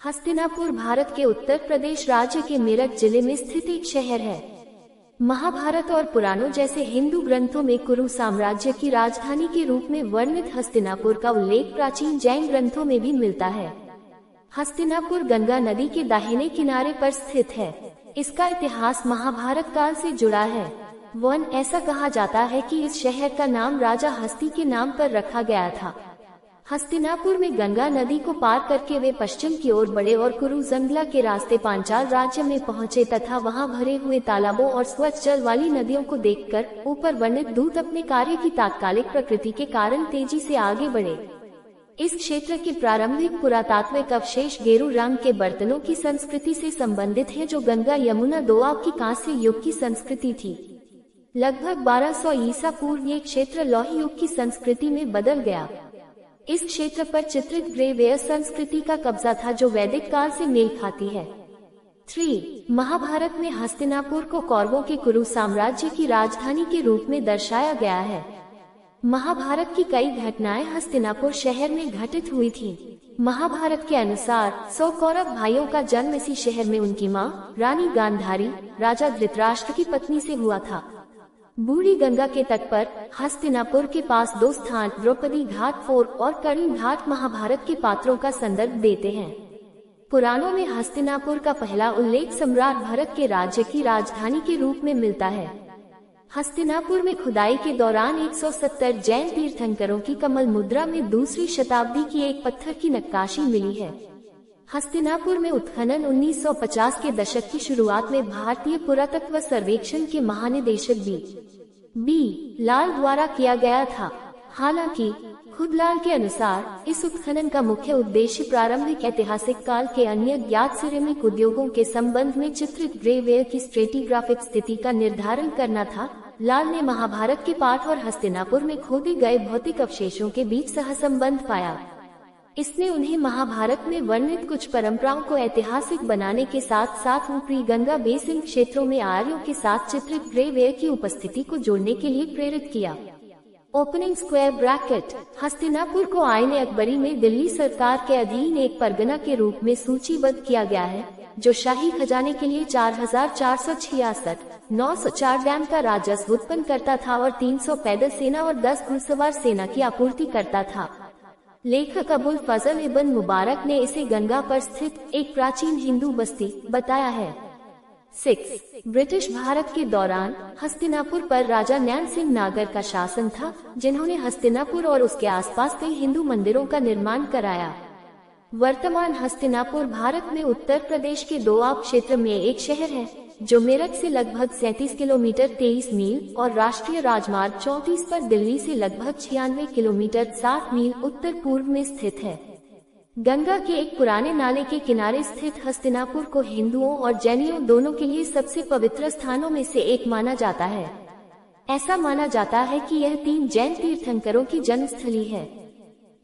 हस्तिनापुर भारत के उत्तर प्रदेश राज्य के मेरठ जिले में स्थित एक शहर है। महाभारत और पुराणों जैसे हिंदू ग्रंथों में कुरु साम्राज्य की राजधानी के रूप में वर्णित हस्तिनापुर का उल्लेख प्राचीन जैन ग्रंथों में भी मिलता है। हस्तिनापुर गंगा नदी के दाहिने किनारे पर स्थित है। इसका इतिहास महाभारत काल से जुड़ा है। ऐसा कहा जाता है कि इस शहर का नाम राजा हस्ती के नाम पर रखा गया था। हस्तिनापुर में गंगा नदी को पार करके वे पश्चिम की ओर बढ़े और कुरु जंगला के रास्ते पांचाल राज्य में पहुंचे तथा वहां भरे हुए तालाबों और स्वच्छ जल वाली नदियों को देखकर ऊपर वर्णित दूत अपने कार्य की तात्कालिक प्रकृति के कारण तेजी से आगे बढ़े। इस क्षेत्र के प्रारंभिक पुरातात्विक अवशेष गेरू रंग के बर्तनों की संस्कृति से संबंधित है, जो गंगा यमुना दोआब की कांस्य युग की संस्कृति थी। लगभग 1200 ईसा पूर्व ये क्षेत्र लौह युग की संस्कृति में बदल गया। इस क्षेत्र पर चित्रित ग्रेवेयर संस्कृति का कब्जा था, जो वैदिक काल से मेल खाती है। 3. महाभारत में हस्तिनापुर को कौरवों के कुरु साम्राज्य की राजधानी के रूप में दर्शाया गया है। महाभारत की कई घटनाएं हस्तिनापुर शहर में घटित हुई थीं। महाभारत के अनुसार 100 कौरव भाइयों का जन्म इसी शहर में उनकी मां रानी गांधारी राजा धृतराष्ट्र की पत्नी से हुआ था। बूढ़ी गंगा के तट पर हस्तिनापुर के पास 2 स्थान द्रौपदी घाट फोर्ट और कर्ण घाट महाभारत के पात्रों का संदर्भ देते हैं। पुराणों में हस्तिनापुर का पहला उल्लेख सम्राट भरत के राज्य की राजधानी के रूप में मिलता है। हस्तिनापुर में खुदाई के दौरान 170 जैन तीर्थंकरों की कमल मुद्रा में 2वीं शताब्दी की एक पत्थर की नक्काशी मिली है। हस्तिनापुर में उत्खनन 1950 के दशक की शुरुआत में भारतीय पुरातत्व सर्वेक्षण के महानिदेशक बी लाल द्वारा किया गया था। हालांकि खुद लाल के अनुसार इस उत्खनन का मुख्य उद्देश्य प्रारंभिक ऐतिहासिक काल के अन्य ज्ञात सिरेमिक उद्योगों के संबंध में चित्रित ग्रेवेयर की स्ट्रेटिग्राफिक स्थिति का निर्धारण करना था। लाल ने महाभारत के पाठ और हस्तिनापुर में खोदे गए भौतिक अवशेषों के बीच सहसंबंध पाया। इसने उन्हें महाभारत में वर्णित कुछ परंपराओं को ऐतिहासिक बनाने के साथ साथ ऊपरी गंगा बेसिन क्षेत्रों में आर्यों के साथ चित्रित ग्रेवेयर की उपस्थिति को जोड़ने के लिए प्रेरित किया। ओपनिंग स्क्वायर ब्रैकेट हस्तिनापुर को आईने अकबरी में दिल्ली सरकार के अधीन एक परगना के रूप में सूचीबद्ध किया गया है, जो शाही खजाने के लिए 4466 904 डैम का राजस्व उत्पन्न करता था और 300 पैदल सेना और 10 घुड़सवार सेना की आपूर्ति करता था। लेखक अबुल फजल इब्न मुबारक ने इसे गंगा पर स्थित एक प्राचीन हिंदू बस्ती बताया है। 6. ब्रिटिश भारत के दौरान हस्तिनापुर पर राजा नैन सिंह नागर का शासन था, जिन्होंने हस्तिनापुर और उसके आसपास कई हिंदू मंदिरों का निर्माण कराया। वर्तमान हस्तिनापुर भारत में उत्तर प्रदेश के दोआब क्षेत्र में एक शहर है, जो मेरठ से लगभग 37 किलोमीटर 23 मील और राष्ट्रीय राजमार्ग 34 पर दिल्ली से लगभग 96 किलोमीटर 7 मील उत्तर पूर्व में स्थित है। गंगा के एक पुराने नाले के किनारे स्थित हस्तिनापुर को हिंदुओं और जैनियों दोनों के लिए सबसे पवित्र स्थानों में से एक माना जाता है। ऐसा माना जाता है कि यह 3 जैन तीर्थंकरों की जन्मस्थली है।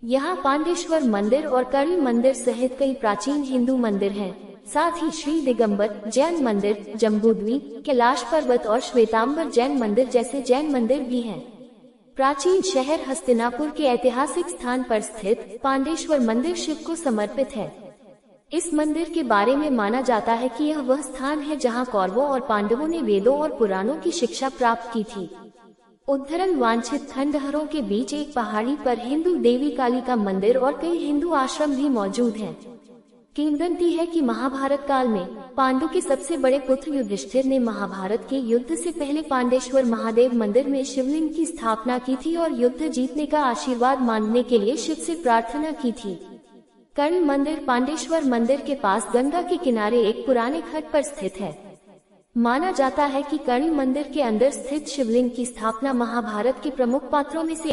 यहाँ पांडेश्वर मंदिर और कर्ण मंदिर सहित कई प्राचीन हिंदू मंदिर हैं। साथ ही श्री दिगंबर जैन मंदिर, जम्बूद्वीप, कैलाश पर्वत और श्वेतांबर जैन मंदिर जैसे जैन मंदिर भी हैं। प्राचीन शहर हस्तिनापुर के ऐतिहासिक स्थान पर स्थित पांडेश्वर मंदिर शिव को समर्पित है। इस मंदिर के बारे में माना जाता है कि यह वह स्थान है जहां कौरवों और पांडवों ने वेदों और पुराणों की शिक्षा प्राप्त की थी। उद्धरण वांछित खंडहरों के बीच एक पहाड़ी पर हिंदू देवी काली का मंदिर और कई हिंदू आश्रम भी मौजूद हैं। किंवदंती है कि महाभारत काल में पांडु के सबसे बड़े पुत्र युधिष्ठिर ने महाभारत के युद्ध से पहले पांडेश्वर महादेव मंदिर में शिवलिंग की स्थापना की थी और युद्ध जीतने का आशीर्वाद मांगने के लिए शिव से प्रार्थना की थी। कर्ण मंदिर पांडेश्वर मंदिर के पास गंगा के किनारे एक पुराने घाट पर स्थित है। माना जाता है कि कर्ण मंदिर के अंदर स्थित शिवलिंग की स्थापना महाभारत के प्रमुख पात्रों में से